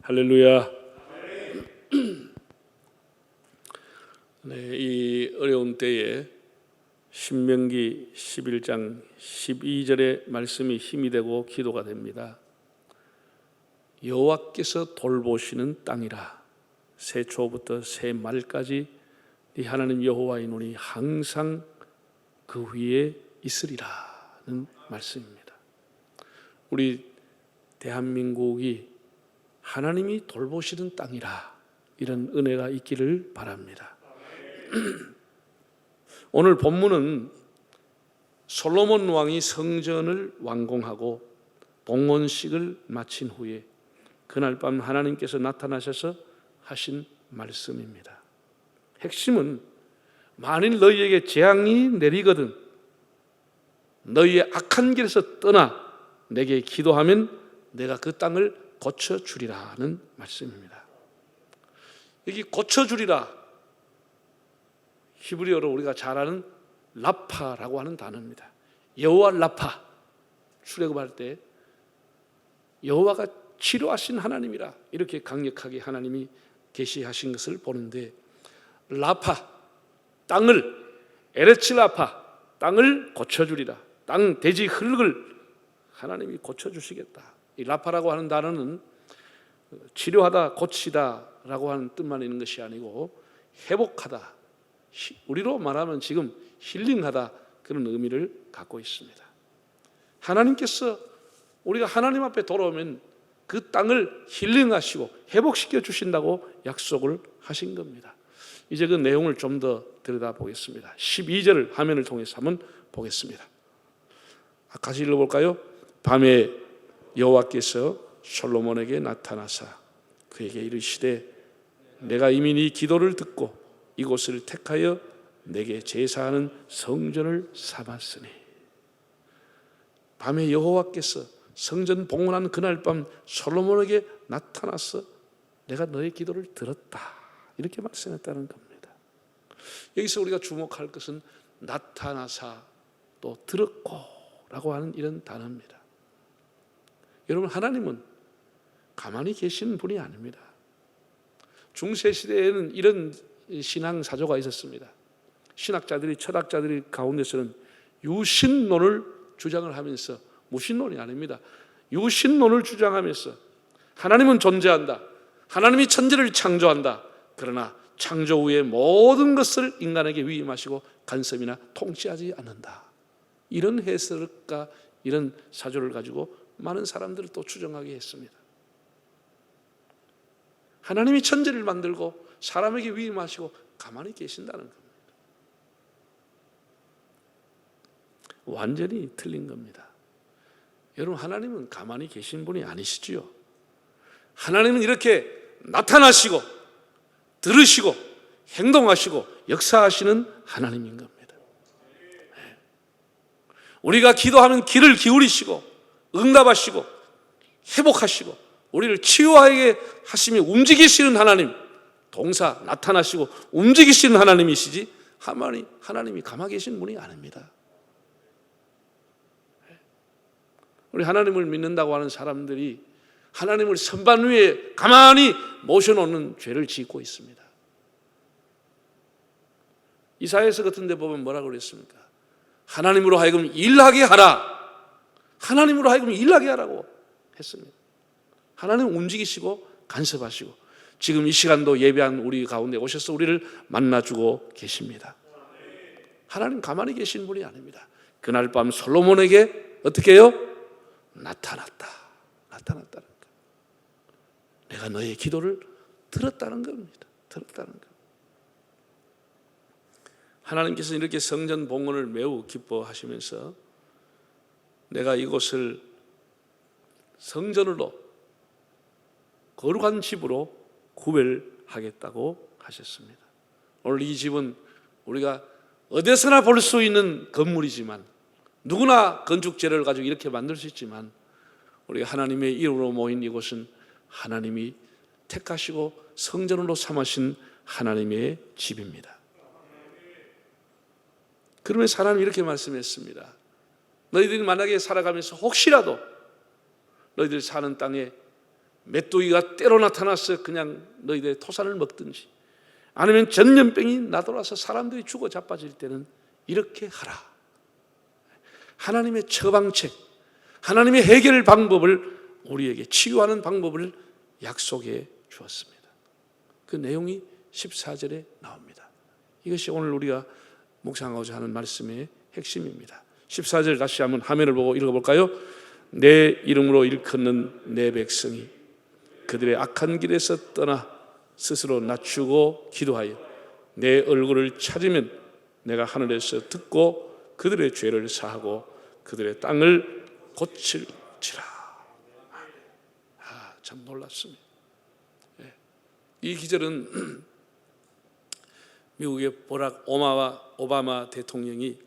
할렐루야. 네, 이 어려운 때에 신명기 11장 12절의 말씀이 힘이 되고 기도가 됩니다. 여호와께서 돌보시는 땅이라 새 초부터 새 말까지 네 하나님 여호와의 눈이 항상 그 위에 있으리라는 말씀입니다. 우리 대한민국이 하나님이 돌보시는 땅이라 이런 은혜가 있기를 바랍니다. 오늘 본문은 솔로몬 왕이 성전을 완공하고 봉헌식을 마친 후에 그날 밤 하나님께서 나타나셔서 하신 말씀입니다. 핵심은 만일 너희에게 재앙이 내리거든 너희의 악한 길에서 떠나 내게 기도하면 내가 그 땅을 고쳐주리라는 말씀입니다. 여기 고쳐주리라, 히브리어로 우리가 잘 아는 라파라고 하는 단어입니다. 여호와 라파, 출애굽할 때 여호와가 치료하신 하나님이라 이렇게 강력하게 하나님이 계시하신 것을 보는데, 라파, 땅을, 에레츠 라파, 땅을 고쳐주리라, 땅 대지 흙을 하나님이 고쳐주시겠다. 이 라파라고 하는 단어는 치료하다, 고치다라고 하는 뜻만 있는 것이 아니고 회복하다, 우리로 말하면 지금 힐링하다, 그런 의미를 갖고 있습니다. 하나님께서 우리가 하나님 앞에 돌아오면 그 땅을 힐링하시고 회복시켜 주신다고 약속을 하신 겁니다. 이제 그 내용을 좀 더 들여다보겠습니다. 12절을 화면을 통해서 한번 보겠습니다. 같이 읽어볼까요? 밤에 여호와께서 솔로몬에게 나타나사 그에게 이르시되 내가 이미 네 기도를 듣고 이곳을 택하여 내게 제사하는 성전을 삼았으니. 밤에 여호와께서 성전 봉헌한 그날 밤 솔로몬에게 나타나서 내가 너의 기도를 들었다, 이렇게 말씀했다는 겁니다. 여기서 우리가 주목할 것은 나타나사 또 들었고 라고 하는 이런 단어입니다. 여러분, 하나님은 가만히 계시는 분이 아닙니다. 중세시대에는 이런 신앙사조가 있었습니다. 신학자들이, 철학자들이 가운데서는 유신론을 주장을 하면서, 무신론이 아닙니다, 유신론을 주장하면서 하나님은 존재한다, 하나님이 천지를 창조한다, 그러나 창조 후에 모든 것을 인간에게 위임하시고 간섭이나 통치하지 않는다, 이런 해석과 이런 사조를 가지고 많은 사람들을 또 추정하게 했습니다. 하나님이 천지를 만들고 사람에게 위임하시고 가만히 계신다는 겁니다. 완전히 틀린 겁니다. 여러분, 하나님은 가만히 계신 분이 아니시지요. 하나님은 이렇게 나타나시고 들으시고 행동하시고 역사하시는 하나님인 겁니다. 우리가 기도하면 귀를 기울이시고 응답하시고 회복하시고 우리를 치유하게 하시며 움직이시는 하나님, 동사 나타나시고 움직이시는 하나님이시지 하나님이 가만히 계신 분이 아닙니다. 우리 하나님을 믿는다고 하는 사람들이 하나님을 선반 위에 가만히 모셔놓는 죄를 짓고 있습니다. 이사야서 같은 데 보면 뭐라고 그랬습니까? 하나님으로 하여금 일하게 하라, 하나님으로 하여금 일하게 하라고 했습니다. 하나님은 움직이시고 간섭하시고 지금 이 시간도 예배한 우리 가운데 오셔서 우리를 만나주고 계십니다. 하나님 가만히 계신 분이 아닙니다. 그날 밤 솔로몬에게 어떻게 해요? 나타났다는 것. 내가 너의 기도를 들었다는 겁니다. 들었다는 것. 하나님께서 이렇게 성전 봉헌을 매우 기뻐하시면서 내가 이곳을 성전으로, 거룩한 집으로 구별하겠다고 하셨습니다. 오늘 이 집은 우리가 어디서나 볼 수 있는 건물이지만, 누구나 건축재료를 가지고 이렇게 만들 수 있지만, 우리가 하나님의 이름으로 모인 이곳은 하나님이 택하시고 성전으로 삼으신 하나님의 집입니다. 그러면서 하나님이 이렇게 말씀했습니다. 너희들이 만약에 살아가면서 혹시라도 너희들이 사는 땅에 메뚜기가 때로 나타나서 그냥 너희들의 토산을 먹든지, 아니면 전염병이 나돌아서 사람들이 죽어 자빠질 때는 이렇게 하라. 하나님의 처방책, 하나님의 해결 방법을, 우리에게 치유하는 방법을 약속해 주었습니다. 그 내용이 14절에 나옵니다. 이것이 오늘 우리가 묵상하고자 하는 말씀의 핵심입니다. 14절 다시 한번 화면을 보고 읽어볼까요? 내 이름으로 일컫는 내 백성이 그들의 악한 길에서 떠나 스스로 낮추고 기도하여 내 얼굴을 찾으면 내가 하늘에서 듣고 그들의 죄를 사하고 그들의 땅을 고칠지라. 참 놀랍습니다. 이 기절은 미국의 버락 오바마 대통령이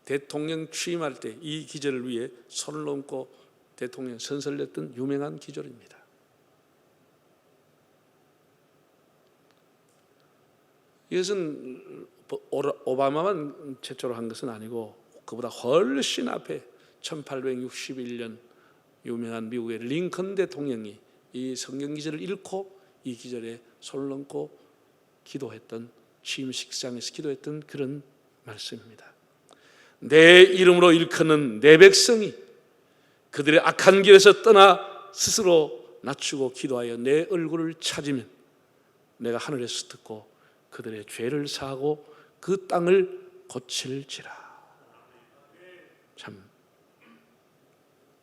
대통령 취임할 때 이 기절을 위해 손을 얹고 대통령 선서를 냈던 유명한 기절입니다. 이것은 오바마만 최초로 한 것은 아니고 그보다 훨씬 앞에 1861년 유명한 미국의 링컨 대통령이 이 성경 기절을 읽고 이 기절에 손을 얹고 기도했던, 취임식장에서 기도했던 그런 말씀입니다. 내 이름으로 일컫는 내 백성이 그들의 악한 길에서 떠나 스스로 낮추고 기도하여 내 얼굴을 찾으면 내가 하늘에서 듣고 그들의 죄를 사하고 그 땅을 고칠지라. 참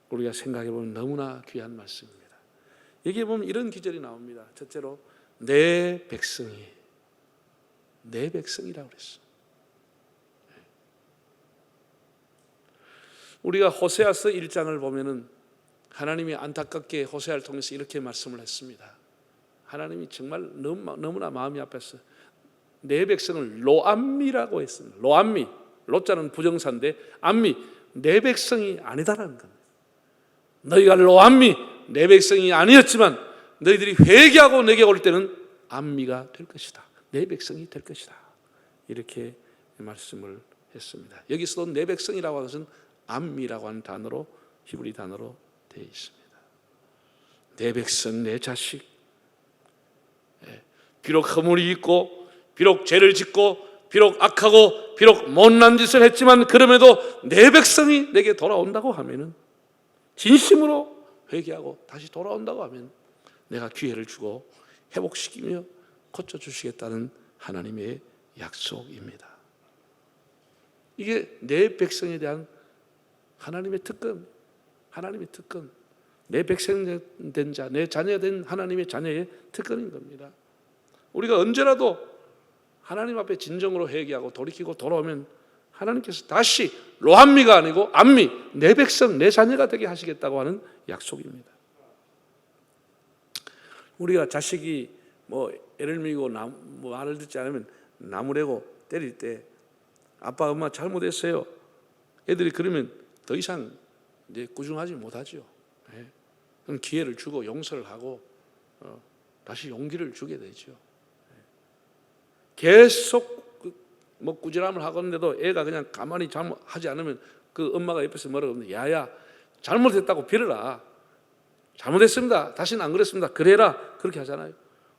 우리가 생각해 보면 너무나 귀한 말씀입니다. 여기에 보면 이런 기절이 나옵니다. 첫째로 내 백성이, 내 백성이라고 그랬어. 우리가 호세아서 1장을 보면은 하나님이 안타깝게 호세아를 통해서 이렇게 말씀을 했습니다. 하나님이 정말 너무나 마음이 아팠어요. 내 백성을 로암미라고 했습니다. 로암미, 로자는 부정사인데 암미, 내 백성이 아니다라는 겁니다. 너희가 로암미, 내 백성이 아니었지만 너희들이 회개하고 내게 올 때는 암미가 될 것이다. 내 백성이 될 것이다. 이렇게 말씀을 했습니다. 여기서도 내 백성이라고 하는 것은 암미라고 하는 단어로, 히브리 단어로 되어 있습니다. 내 백성, 내 자식, 비록 허물이 있고 비록 죄를 짓고 비록 악하고 비록 못난 짓을 했지만 그럼에도 내 백성이 내게 돌아온다고 하면은, 진심으로 회개하고 다시 돌아온다고 하면 내가 기회를 주고 회복시키며 고쳐주시겠다는 하나님의 약속입니다. 이게 내 백성에 대한 하나님의 특권, 하나님의 특권, 내 백성 된 자, 내 자녀 된 하나님의 자녀의 특권인 겁니다. 우리가 언제라도 하나님 앞에 진정으로 회개하고 돌이키고 돌아오면 하나님께서 다시 로암미가 아니고 암미, 내 백성, 내 자녀가 되게 하시겠다고 하는 약속입니다. 우리가 자식이 애를 밀고 말을 듣지 않으면 나무래고 때릴 때 아빠 엄마 잘못했어요. 애들이 그러면 더 이상 이제 꾸중하지 못하죠. 그럼 기회를 주고 용서를 하고 다시 용기를 주게 되죠. 계속 꾸지람을 하건데도 애가 그냥 가만히 잘못하지 않으면 그 엄마가 옆에서 뭐라고 하면, 야야 잘못했다고 빌어라, 잘못했습니다, 다시는 안 그랬습니다, 그래라, 그렇게 하잖아요.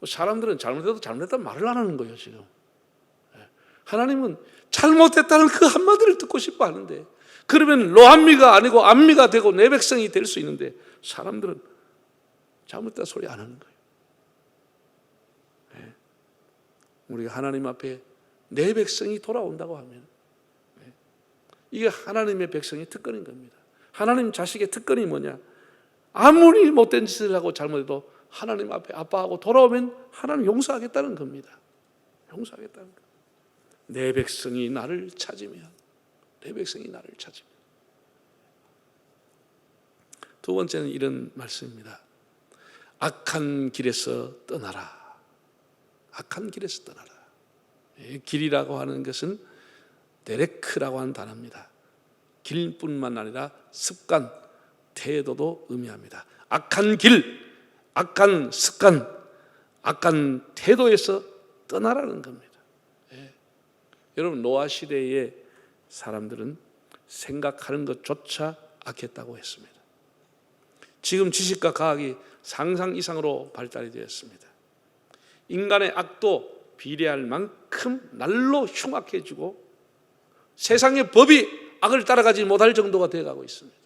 사람들은 잘못해도 잘못했다는 말을 안 하는 거예요. 지금 하나님은 잘못했다는 그 한마디를 듣고 싶어 하는데, 그러면 로암미가 아니고 암미가 되고 내 백성이 될 수 있는데 사람들은 잘못했다 소리 안 하는 거예요. 우리가 하나님 앞에 내 백성이 돌아온다고 하면 이게 하나님의 백성의 특권인 겁니다. 하나님 자식의 특권이 뭐냐? 아무리 못된 짓을 하고 잘못해도 하나님 앞에 아빠하고 돌아오면 하나님 용서하겠다는 겁니다. 용서하겠다는 겁니다. 내 백성이 나를 찾으면, 내 백성이 나를 찾으면. 두 번째는 이런 말씀입니다. 악한 길에서 떠나라. 악한 길에서 떠나라. 길이라고 하는 것은 데레크라고 하는 단어입니다. 길뿐만 아니라 습관, 태도도 의미합니다. 악한 길, 악한 습관, 악한 태도에서 떠나라는 겁니다. 여러분, 노아 시대의 사람들은 생각하는 것조차 악했다고 했습니다. 지금 지식과 과학이 상상 이상으로 발달이 되었습니다. 인간의 악도 비례할 만큼 날로 흉악해지고 세상의 법이 악을 따라가지 못할 정도가 되어가고 있습니다.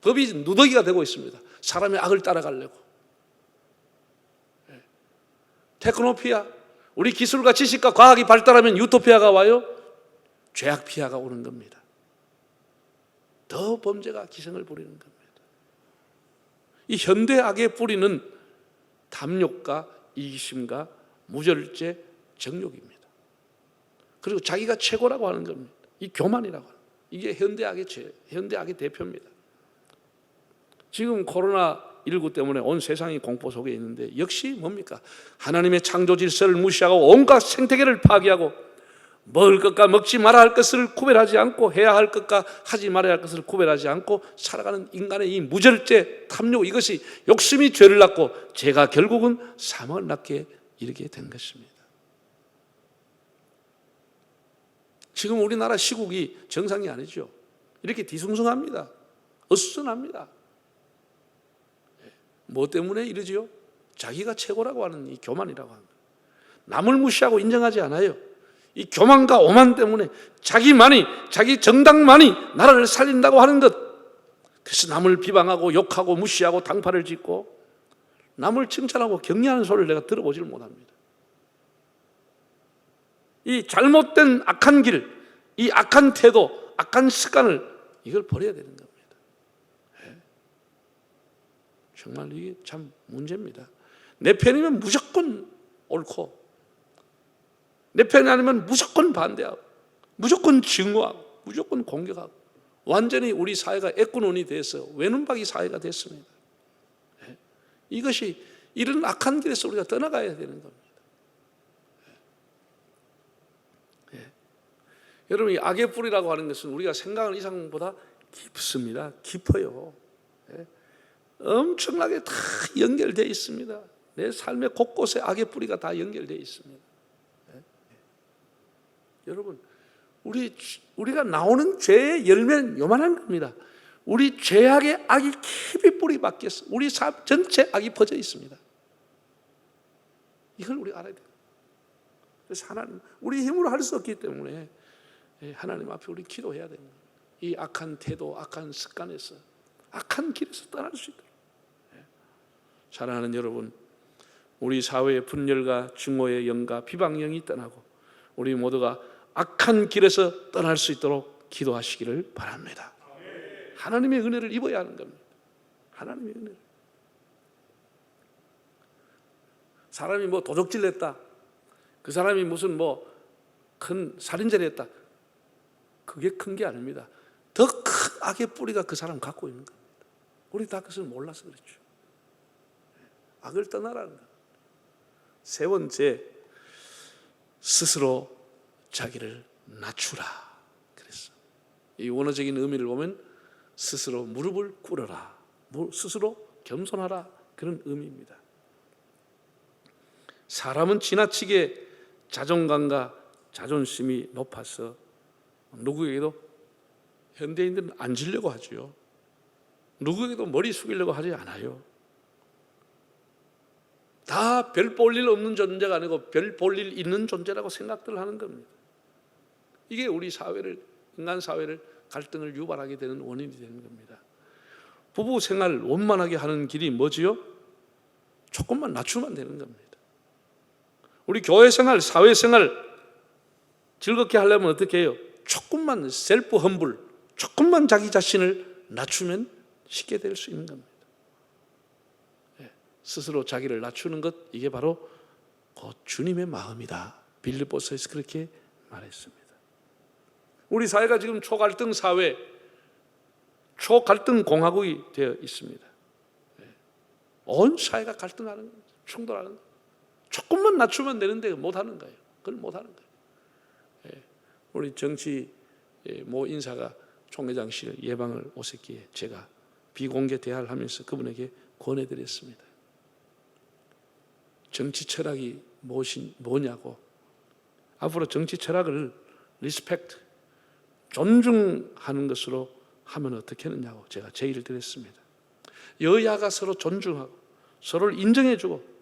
법이 누더기가 되고 있습니다. 사람의 악을 따라가려고. 테크노피아, 우리 기술과 지식과 과학이 발달하면 유토피아가 와요. 죄악 피아가 오는 겁니다. 더 범죄가 기승을 부리는 겁니다. 이 현대악의 뿌리는 탐욕과 이기심과 무절제, 정욕입니다. 그리고 자기가 최고라고 하는 겁니다. 이 교만이라고 하는, 이게 현대악의 대표입니다. 지금 코로나19 때문에 온 세상이 공포 속에 있는데 역시 뭡니까? 하나님의 창조 질서를 무시하고 온갖 생태계를 파괴하고 먹을 것과 먹지 말아야 할 것을 구별하지 않고 해야 할 것과 하지 말아야 할 것을 구별하지 않고 살아가는 인간의 이 무절제, 탐욕, 이것이 욕심이 죄를 낳고 죄가 결국은 사망을 낳게 이르게 된 것입니다. 지금 우리나라 시국이 정상이 아니죠. 이렇게 뒤숭숭합니다. 어수선합니다. 뭐 때문에 이러지요? 자기가 최고라고 하는 이 교만이라고 합니다. 남을 무시하고 인정하지 않아요. 이 교만과 오만 때문에 자기만이, 자기 정당만이 나라를 살린다고 하는 것. 그래서 남을 비방하고 욕하고 무시하고 당파를 짓고 남을 칭찬하고 격려하는 소리를 내가 들어보지를 못합니다. 이 잘못된 악한 길, 이 악한 태도, 악한 습관을 이걸 버려야 되는 겁니다. 정말 이게 참 문제입니다. 내 편이면 무조건 옳고 내 편이 아니면 무조건 반대하고 무조건 증오하고 무조건 공격하고 완전히 우리 사회가 애꾸눈이 돼서 외눈박이 사회가 됐습니다. 이것이 이런 악한 길에서 우리가 떠나가야 되는 겁니다. 여러분, 이 악의 뿌리라고 하는 것은 우리가 생각하는 이상보다 깊습니다. 깊어요. 엄청나게 다 연결되어 있습니다. 내 삶의 곳곳에 악의 뿌리가 다 연결되어 있습니다. 여러분, 우리가 나오는 죄의 열매는 요만한 겁니다. 우리 죄악의 악이 깊이 뿌리 박혔어. 우리 삶 전체 악이 퍼져 있습니다. 이걸 우리가 알아야 돼요. 그래서 하나님, 우리 힘으로 할 수 없기 때문에 하나님 앞에 우리 기도해야 됩니다. 이 악한 태도, 악한 습관에서, 악한 길에서 떠날 수 있도록. 사랑하는 여러분, 우리 사회의 분열과 증오의 영과 비방의 영이 떠나고 우리 모두가 악한 길에서 떠날 수 있도록 기도하시기를 바랍니다. 하나님의 은혜를 입어야 하는 겁니다. 하나님의 은혜를. 사람이 뭐 도적질 했다, 그 사람이 무슨 뭐 큰 살인죄를 했다, 그게 큰 게 아닙니다. 더 큰 악의 뿌리가 그 사람 갖고 있는 겁니다. 우리 다 그것을 몰라서 그렇죠. 악을 떠나라는 것. 세 번째, 스스로 자기를 낮추라 그랬어. 이 원어적인 의미를 보면 스스로 무릎을 꿇어라, 스스로 겸손하라, 그런 의미입니다. 사람은 지나치게 자존감과 자존심이 높아서 누구에게도, 현대인들은 앉으려고 하죠. 누구에게도 머리 숙이려고 하지 않아요. 다 별 볼 일 없는 존재가 아니고 별 볼 일 있는 존재라고 생각들 하는 겁니다. 이게 우리 사회를, 인간 사회를 갈등을 유발하게 되는 원인이 되는 겁니다. 부부 생활 원만하게 하는 길이 뭐지요? 조금만 낮추면 되는 겁니다. 우리 교회 생활, 사회 생활 즐겁게 하려면 어떻게 해요? 조금만 셀프 험불, 조금만 자기 자신을 낮추면 쉽게 될 수 있는 겁니다. 스스로 자기를 낮추는 것, 이게 바로 곧 주님의 마음이다. 빌립보서에서 그렇게 말했습니다. 우리 사회가 지금 초갈등 사회, 초갈등 공화국이 되어 있습니다. 온 사회가 갈등하는 거예요. 충돌하는 거예요. 조금만 낮추면 되는데 못하는 거예요. 그걸 못하는 거예요. 우리 정치 모 인사가 총회장실 예방을 오셨기에 제가 비공개 대화를 하면서 그분에게 권해드렸습니다. 정치 철학이 뭐냐고, 앞으로 정치 철학을 리스펙트, 존중하는 것으로 하면 어떻게 하느냐고 제가 제의를 드렸습니다. 여야가 서로 존중하고 서로를 인정해주고,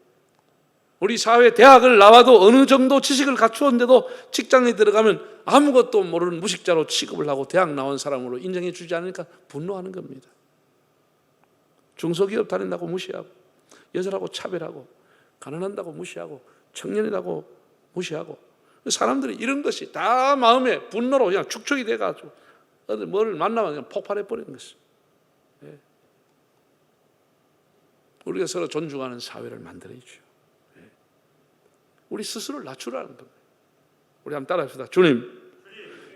우리 사회 대학을 나와도 어느 정도 지식을 갖추었는데도 직장에 들어가면 아무것도 모르는 무식자로 취급을 하고 대학 나온 사람으로 인정해 주지 않으니까 분노하는 겁니다. 중소기업 다닌다고 무시하고, 여자라고 차별하고, 가난한다고 무시하고, 청년이라고 무시하고, 사람들이 이런 것이 다 마음에 분노로 그냥 축적이 돼가지고 뭘 만나면 그냥 폭발해버리는 것입니다. 예. 우리가 서로 존중하는 사회를 만들어야죠. 예. 우리 스스로를 낮추라는 겁니다. 우리 한번 따라합시다. 주님,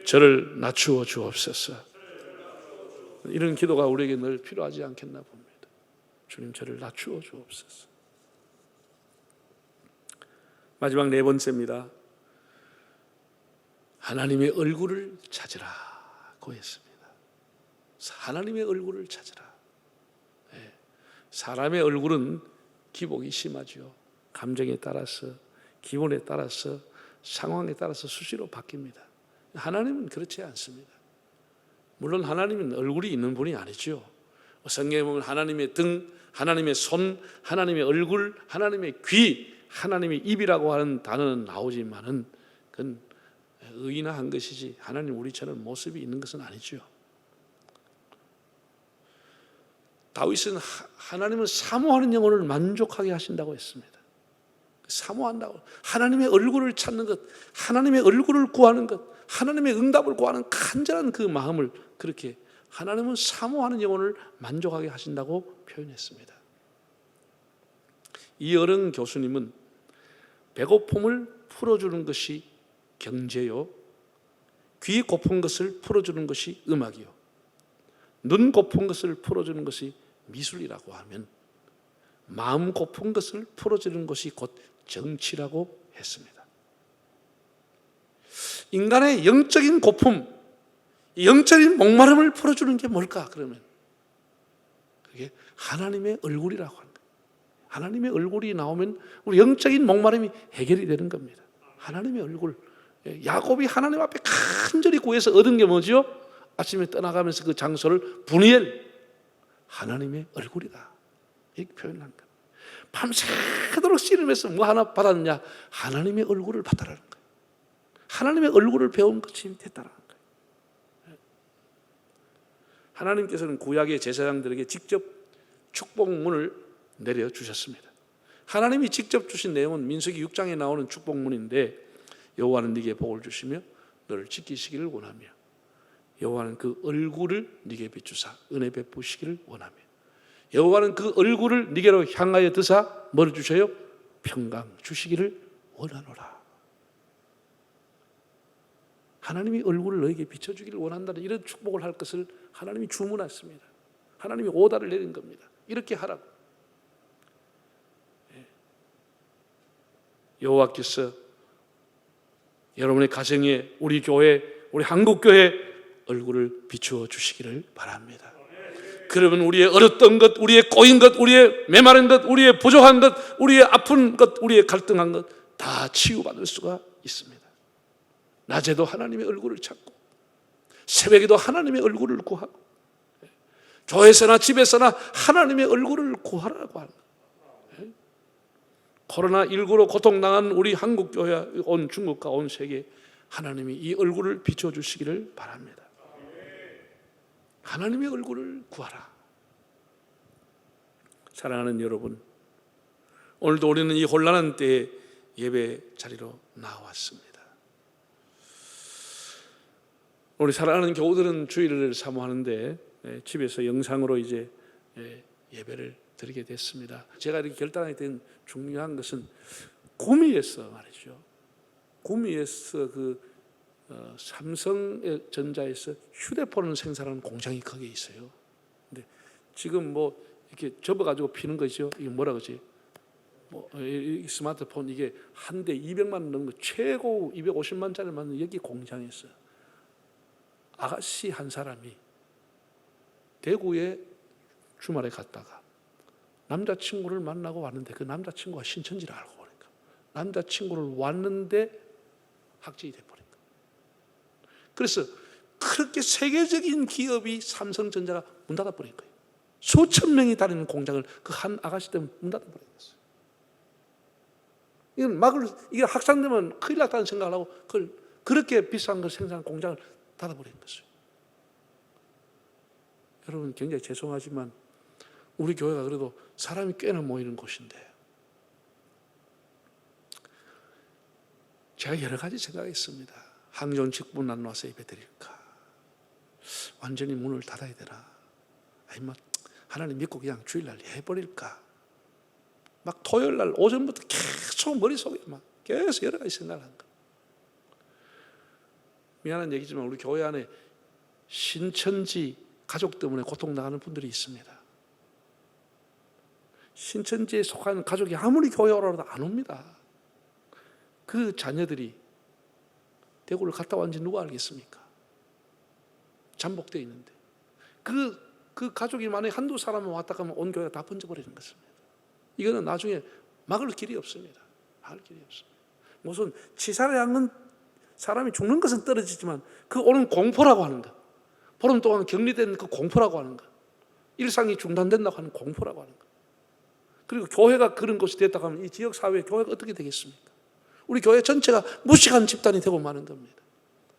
저를 낮추어 주옵소서. 이런 기도가 우리에게 늘 필요하지 않겠나 봅니다. 주님, 저를 낮추어 주옵소서. 마지막 네 번째입니다. 하나님의 얼굴을 찾으라고 했습니다. 하나님의 얼굴을 찾으라. 네. 사람의 얼굴은 기복이 심하죠. 감정에 따라서, 기분에 따라서, 상황에 따라서 수시로 바뀝니다. 하나님은 그렇지 않습니다. 물론 하나님은 얼굴이 있는 분이 아니죠. 성경에 보면 하나님의 등, 하나님의 손, 하나님의 얼굴, 하나님의 귀, 하나님의 입이라고 하는 단어는 나오지만은 그건 의인화한 것이지 하나님 우리처럼 모습이 있는 것은 아니죠. 다윗은 하나님을 사모하는 영혼을 만족하게 하신다고 했습니다. 사모한다고, 하나님의 얼굴을 찾는 것, 하나님의 얼굴을 구하는 것, 하나님의 응답을 구하는 간절한 그 마음을, 그렇게 하나님은 사모하는 영혼을 만족하게 하신다고 표현했습니다. 이어른 교수님은 배고픔을 풀어주는 것이 경제요, 귀 고픈 것을 풀어주는 것이 음악이요, 눈 고픈 것을 풀어주는 것이 미술이라고 하면 마음 고픈 것을 풀어주는 것이 곧 정치라고 했습니다. 인간의 영적인 고품, 영적인 목마름을 풀어주는 게 뭘까? 그러면 그게 하나님의 얼굴이라고 하는 거예요. 하나님의 얼굴이 나오면 우리 영적인 목마름이 해결이 되는 겁니다. 하나님의 얼굴. 야곱이 하나님 앞에 간절히 구해서 얻은 게 뭐죠? 아침에 떠나가면서 그 장소를 브니엘, 하나님의 얼굴이다, 이렇게 표현한 거예요. 밤새도록 씨름해서 뭐 하나 받았느냐? 하나님의 얼굴을 받아라는 거예요. 하나님의 얼굴을 배운 것이 됐다라는 거예요. 하나님께서는 구약의 제사장들에게 직접 축복문을 내려주셨습니다. 하나님이 직접 주신 내용은 민수기 6장에 나오는 축복문인데, 여호와는 네게 복을 주시며 너를 지키시기를 원하며 여호와는 그 얼굴을 네게 비추사 은혜 베푸시기를 원하며 여호와는 그 얼굴을 네게로 향하여 드사 뭐를 주셔요? 평강 주시기를 원하노라. 하나님이 얼굴을 너에게 비춰주기를 원한다는 이런 축복을 할 것을 하나님이 주문했습니다. 하나님이 오다를 내린 겁니다. 이렇게 하라고. 여호와께서 여러분의 가정에, 우리 교회, 우리 한국교회 얼굴을 비추어 주시기를 바랍니다. 그러면 우리의 어렸던 것, 우리의 꼬인 것, 우리의 메마른 것, 우리의 부족한 것, 우리의 아픈 것, 우리의 갈등한 것 다 치유받을 수가 있습니다. 낮에도 하나님의 얼굴을 찾고 새벽에도 하나님의 얼굴을 구하고 교회에서나 집에서나 하나님의 얼굴을 구하라고 하는 거예요. 코로나19로 고통당한 우리 한국교회, 온 중국과 온 세계, 하나님이 이 얼굴을 비춰주시기를 바랍니다. 하나님의 얼굴을 구하라. 사랑하는 여러분, 오늘도 우리는 이 혼란한 때에 예배 자리로 나왔습니다. 우리 사랑하는 교우들은 주일을 사모하는데 집에서 영상으로 이제 예배를 드리게 됐습니다. 제가 이렇게 결단하게 된 중요한 것은 구미에서 말이죠. 구미에서 삼성전자에서 휴대폰을 생산하는 공장이 거기에 있어요. 근데 지금 뭐 이렇게 접어가지고 피는 거죠. 이게 뭐라 그러지? 이 스마트폰 이게 한 대 200만 원 넘는 거, 최고 250만짜리 만든 여기 공장에서 아가씨 한 사람이 대구에 주말에 갔다가 남자친구를 만나고 왔는데 그 남자친구가 신천지를 알고 보니까 남자친구를 왔는데 학직이 돼버린 거예요. 그래서 그렇게 세계적인 기업이 삼성전자가 문 닫아버린 거예요. 수천 명이 다니는 공장을 그 한 아가씨 때문에 문 닫아버렸어요. 이게 확산되면 큰일 났다는 생각을 하고 그걸 그렇게 비싼 걸 생산하는 공장을 닫아버린 것이에요. 여러분 굉장히 죄송하지만 우리 교회가 그래도 사람이 꽤나 모이는 곳인데 제가 여러 가지 생각했습니다. 항전 직분 안 와서 예배 드릴까? 완전히 문을 닫아야 되나? 아니면 하나님 믿고 그냥 주일날 해버릴까? 막 토요일날 오전부터 계속 머릿속에 막 계속 여러 가지 생각을 한 거예요. 미안한 얘기지만 우리 교회 안에 신천지 가족 때문에 고통당하는 분들이 있습니다. 신천지에 속하는 가족이 아무리 교회 오라도 안 옵니다. 그 자녀들이 대구를 갔다 왔는지 누가 알겠습니까? 잠복되어 있는데 그 가족이 만약에 한두 사람만 왔다 가면 온 교회가 다 번져버리는 것입니다. 이거는 나중에 막을 길이 없습니다. 막을 길이 없습니다. 무슨 치사를 향은 사람이 죽는 것은 떨어지지만 그 오는 공포라고 하는 것, 보름 동안 격리된 그 공포라고 하는 것, 일상이 중단된다고 하는 공포라고 하는 것, 그리고 교회가 그런 곳이 됐다고 하면 이 지역 사회의 교회가 어떻게 되겠습니까? 우리 교회 전체가 무식한 집단이 되고 마는 겁니다.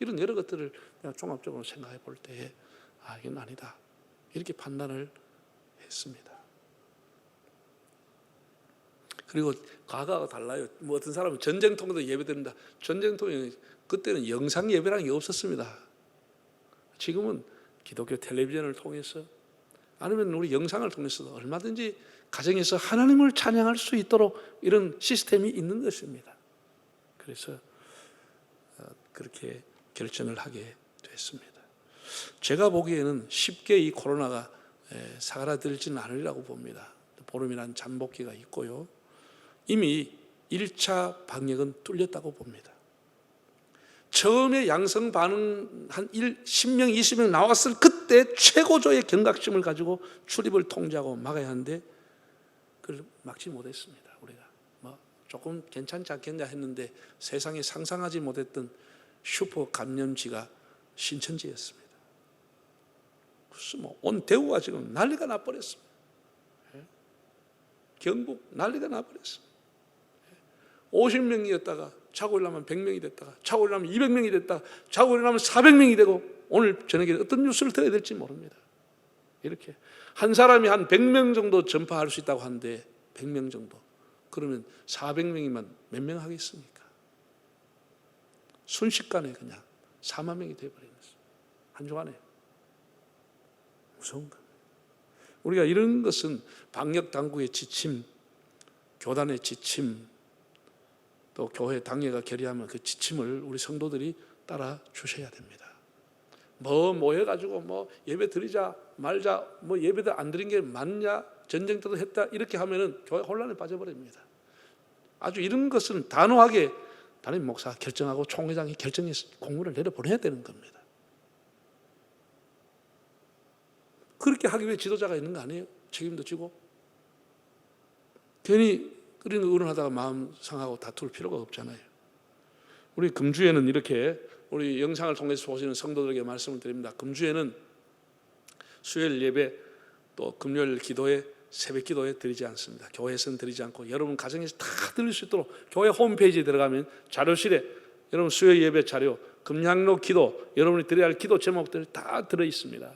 이런 여러 것들을 내가 종합적으로 생각해 볼 때에 이건 아니다 이렇게 판단을 했습니다. 그리고 과거가 달라요. 뭐 어떤 사람은 전쟁통에도 예배드린다. 전쟁통에 그때는 영상 예배라는 게 없었습니다. 지금은 기독교 텔레비전을 통해서 아니면 우리 영상을 통해서도 얼마든지 가정에서 하나님을 찬양할 수 있도록 이런 시스템이 있는 것입니다. 그래서 그렇게 결정을 하게 됐습니다. 제가 보기에는 쉽게 이 코로나가 사그라들지는 않으리라고 봅니다. 보름이라는 잠복기가 있고요. 이미 1차 방역은 뚫렸다고 봅니다. 처음에 양성 반응 한 10명, 20명 나왔을 그때 최고조의 경각심을 가지고 출입을 통제하고 막아야 하는데 그걸 막지 못했습니다. 우리가 조금 괜찮지 않겠냐 했는데 세상에 상상하지 못했던 슈퍼 감염지가 신천지였습니다. 그래서 온 대구가 지금 난리가 나버렸습니다. 경북 난리가 나버렸습니다. 50명이었다가 자고 일어나면 100명이 됐다가 자고 일어나면 200명이 됐다가 자고 일어나면 400명이 되고 오늘 저녁에 어떤 뉴스를 들어야 될지 모릅니다. 이렇게 한 사람이 한 100명 정도 전파할 수 있다고 하는데 100명 정도 그러면 400명이면 몇 명 하겠습니까? 순식간에 그냥 4만 명이 되어버린 것입니다. 한 주간에. 무서운 겁니다. 우리가 이런 것은 방역당국의 지침, 교단의 지침, 또 교회 당회가 결의하면 그 지침을 우리 성도들이 따라 주셔야 됩니다. 모여가지고 예배 드리자 말자 예배도 안 드린 게 맞냐 전쟁 때도 했다 이렇게 하면은 교회 혼란에 빠져버립니다. 아주 이런 것은 단호하게 담임 목사 결정하고 총회장이 결정해서 공문을 내려보내야 되는 겁니다. 그렇게 하기 위해 지도자가 있는 거 아니에요? 책임도 지고 괜히 그런 의논하다가 마음 상하고 다툴 필요가 없잖아요. 우리 금주에는 이렇게 우리 영상을 통해서 보시는 성도들에게 말씀을 드립니다. 금주에는 수요일 예배 또 금요일 기도회 새벽 기도회 드리지 않습니다. 교회에서는 드리지 않고 여러분 가정에서 다 들을 수 있도록 교회 홈페이지에 들어가면 자료실에 여러분 수요일 예배 자료, 금양로 기도, 여러분이 드려야 할 기도 제목들 다 들어 있습니다.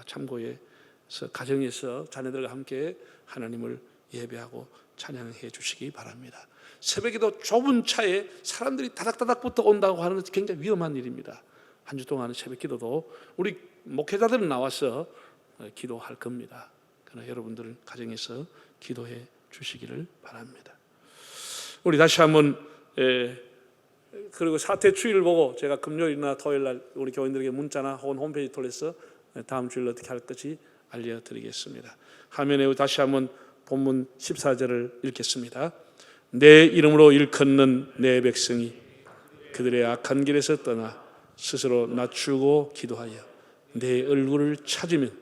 참고해서 가정에서 자녀들과 함께 하나님을 예배하고 찬양해 주시기 바랍니다. 새벽에도 좁은 차에 사람들이 다닥다닥부터 온다고 하는 것이 굉장히 위험한 일입니다. 한 주 동안의 새벽 기도도 우리 목회자들은 나와서 기도할 겁니다. 그러나 여러분들은 가정에서 기도해 주시기를 바랍니다. 우리 다시 한번 그리고 사태 추이를 보고 제가 금요일이나 토요일날 우리 교인들에게 문자나 혹은 홈페이지 통해서 다음 주일 어떻게 할 것인지 알려드리겠습니다. 화면에 다시 한번 본문 14절을 읽겠습니다. 내 이름으로 일컫는 내 백성이 그들의 악한 길에서 떠나 스스로 낮추고 기도하여 내 얼굴을 찾으면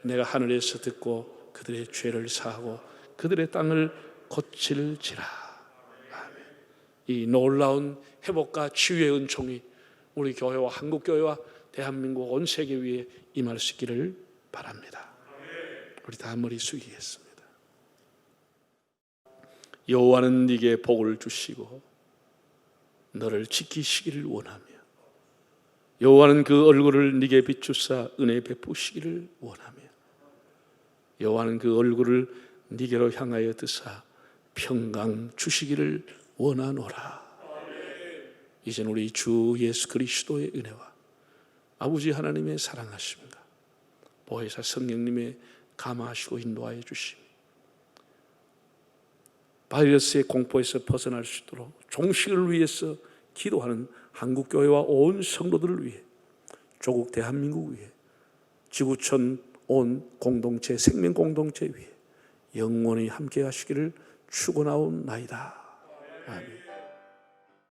내가 하늘에서 듣고 그들의 죄를 사하고 그들의 땅을 고칠지라. 아멘. 이 놀라운 회복과 치유의 은총이 우리 교회와 한국교회와 대한민국 온 세계 위에 임할 수 있기를 바랍니다. 우리 다 머리 숙이겠습니다. 여호와는 네게 복을 주시고 너를 지키시기를 원하며 여호와는 그 얼굴을 네게 비추사 은혜 베푸시기를 원하며 여호와는 그 얼굴을 네게로 향하여 드사 평강 주시기를 원하노라. 이젠 우리 주 예수 그리스도의 은혜와 아버지 하나님의 사랑하심과 보혜사 성령님의 감화하시고 인도하여 주시며 바이러스의 공포에서 벗어날 수 있도록 종식을 위해서 기도하는 한국교회와 온 성도들을 위해, 조국 대한민국 위해, 지구촌 온 공동체, 생명 공동체 위해 영원히 함께 하시기를 축원하옵나이다. 아멘.